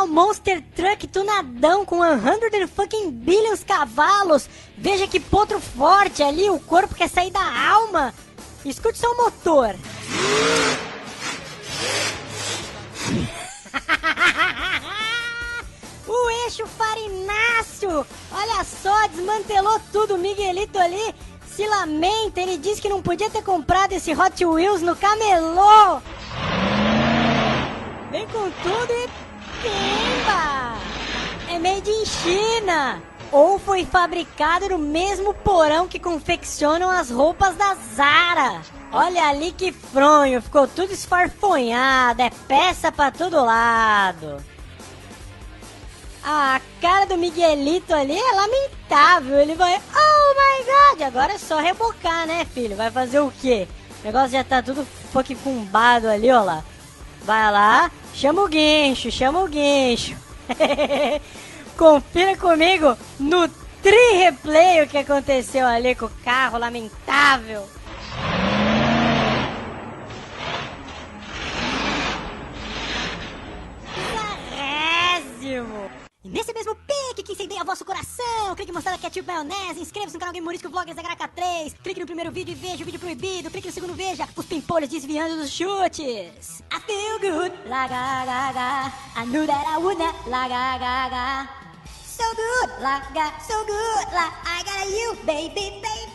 o Monster Truck tunadão com 100 fucking billions cavalos. Veja que potro forte ali, o corpo quer sair da alma. Escute só o motor. O eixo farináceo. Olha só, desmantelou tudo. O Miguelito ali se lamenta. Ele disse que não podia ter comprado esse Hot Wheels no camelô. Vem com tudo e pimba! É made in China! Ou foi fabricado no mesmo porão que confeccionam as roupas da Zara. Olha ali que fronho, ficou tudo esfarfonhado, é peça pra todo lado. A cara do Miguelito ali é lamentável, ele vai... Oh my God! Agora é só rebocar, né, filho? Vai fazer o quê? O negócio já tá tudo fucking cumbado ali, ó lá. Vai lá, chama o guincho, chama o guincho. Confira comigo no tri-replay o que aconteceu ali com o carro lamentável. Bizarrésimo. E nesse mesmo pique que incendeia o vosso coração, clique em mostrar Ketchup Maionese, inscreva-se no canal Game Morisco Vlogs HK3, clique no primeiro vídeo e veja o vídeo proibido, clique no segundo e veja os pimpolhos desviando dos chutes. I feel good, la ga ga ga, I knew that I would not, la ga ga ga. So good, la ga, so good, la I got you, baby, baby.